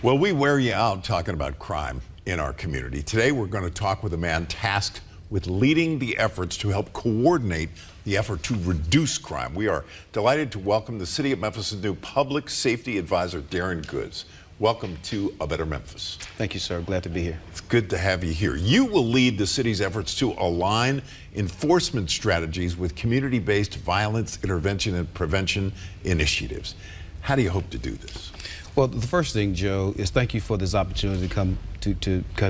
Well, we wear you out talking about crime in our community. Today, we're going to talk with a man tasked with leading the efforts to help coordinate the effort to reduce crime. We are delighted to welcome the City of Memphis' new Public Safety Advisor, Darren. Welcome to A Better Memphis. Thank you, sir. Glad to be here. It's good to have you here. You will lead the city's efforts to align enforcement strategies with community-based violence intervention and prevention initiatives. How do you hope to do this? Well, the first thing, Joe, is thank you for this opportunity to come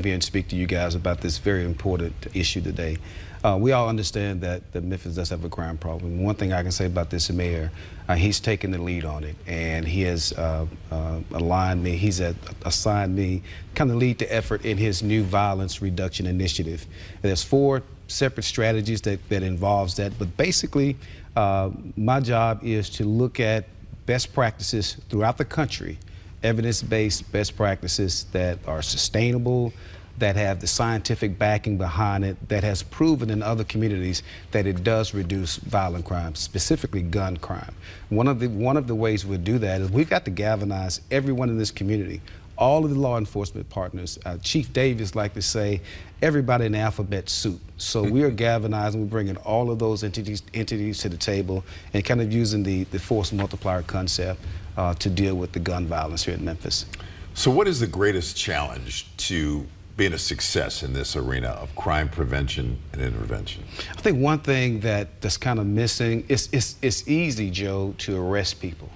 here and speak to you guys about this very important issue today. We all understand that Memphis does have a crime problem. One thing I can say about this mayor, he's taken the lead on it, and he has aligned me, he's assigned me kind of lead the effort in his new violence reduction initiative. And there's 4 separate strategies that involves that, but basically my job is to look at best practices throughout the country, evidence-based best practices that are sustainable, that have the scientific backing behind it, that has proven in other communities that it does reduce violent crime, specifically gun crime. One of the ways we do that is we've got to galvanize everyone in this community, all of the law enforcement partners. Chief Davis like to say, everybody in the alphabet soup. So we are galvanizing, we're bringing all of those entities to the table and kind of using the force multiplier concept to deal with the gun violence here in Memphis. So what is the greatest challenge to being a success in this arena of crime prevention and intervention? I think one thing that's kind of missing is it's easy, Joe, to arrest people.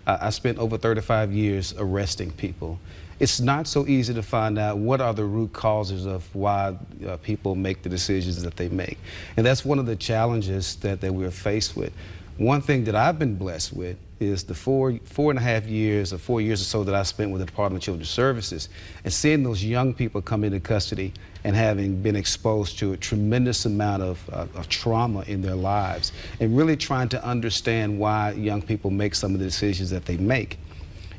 I spent over 35 years arresting people. It's not so easy to find out what are the root causes of why people make the decisions that they make. And that's one of the challenges that we're faced with. One thing that I've been blessed with is the 4.5 years or 4 years or so that I spent with the Department of Children's Services, and seeing those young people come into custody and having been exposed to a tremendous amount of trauma in their lives, and really trying to understand why young people make some of the decisions that they make.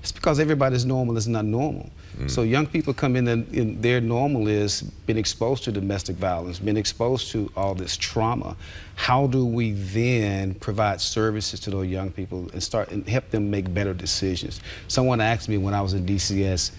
It's because everybody's normal is not normal. So young people come in and their normal is being exposed to domestic violence, being exposed to all this trauma. How do we then provide services to those young people and help them make better decisions? Someone asked me when I was in DCS,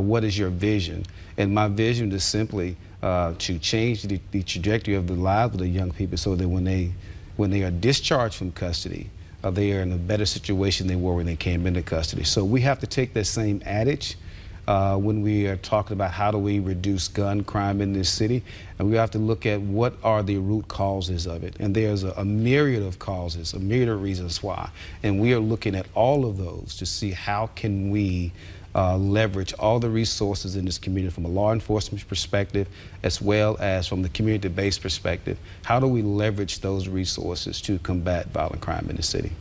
what is your vision? And my vision is simply to change the trajectory of the lives of the young people so that when they are discharged from custody, they are in a better situation than they were when they came into custody. So we have to take that same adage when we are talking about how do we reduce gun crime in this city, and we have to look at what are the root causes of it. And there's a myriad of causes, a myriad of reasons why. And we are looking at all of those to see how can we leverage all the resources in this community from a law enforcement perspective as well as from the community-based perspective. How do we leverage those resources to combat violent crime in the city?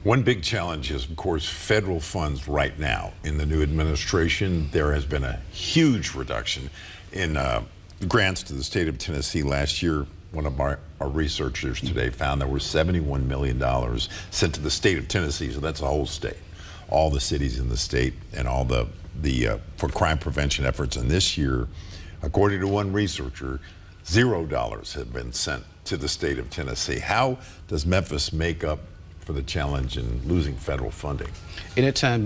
One big challenge is, of course, federal funds right now. In the new administration, there has been a huge reduction in grants to the state of Tennessee. Last year, one of our researchers today found there were $71 million sent to the state of Tennessee, so that's the whole state, all the cities in the state, and all the for crime prevention efforts. And this year, according to one researcher, $0 have been sent to the state of Tennessee. How does Memphis make up for the challenge in losing federal funding? Anytime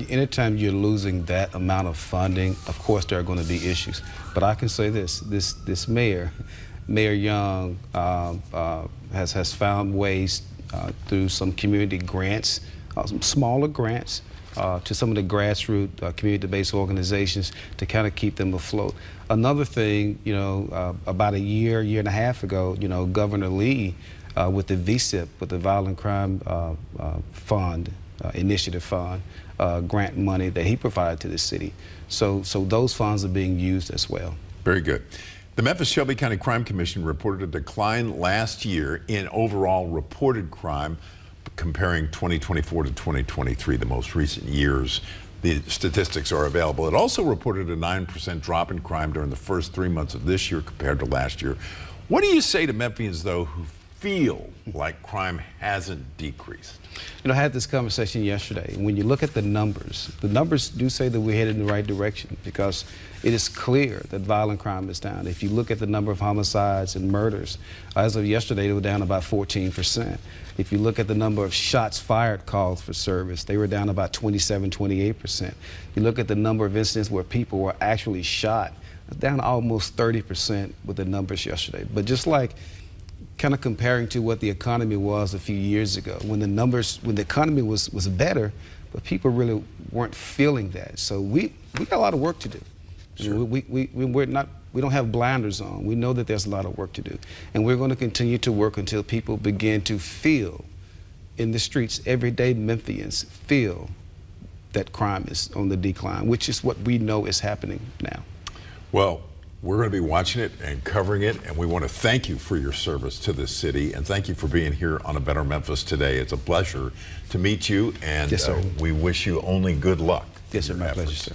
you're losing that amount of funding, of course there are going to be issues. But I can say this mayor, Mayor Young, has found ways through some community grants, some smaller grants, to some of the grassroots community-based organizations to kind of keep them afloat. Another thing, about a year and a half ago, Governor Lee, with the VSIP, with the Violent Crime Fund, Initiative Fund, grant money that he provided to the city. So those funds are being used as well. Very good. The Memphis-Shelby County Crime Commission reported a decline last year in overall reported crime, comparing 2024 to 2023, the most recent years. The statistics are available. It also reported a 9% drop in crime during the first 3 months of this year compared to last year. What do you say to Memphians, though, who feel like crime hasn't decreased? I had this conversation yesterday. When you look at the numbers do say that we're headed in the right direction, because it is clear that violent crime is down. If you look at the number of homicides and murders, as of yesterday, they were down about 14%. If you look at the number of shots fired calls for service, they were down about 27, 28%. You look at the number of incidents where people were actually shot, it's down almost 30% with the numbers yesterday. But just like kind of comparing to what the economy was a few years ago, when the economy was better, but people really weren't feeling that. So we got a lot of work to do. Sure. We don't have blinders on. We know that there's a lot of work to do. And we're going to continue to work until people begin to feel in the streets, everyday Memphians feel that crime is on the decline, which is what we know is happening now. Well, we're going to be watching it and covering it, and we want to thank you for your service to this city, and thank you for being here on A Better Memphis today. It's a pleasure to meet you, and yes, sir. We wish you only good luck. Yes, sir. in My your pleasure, efforts. sir.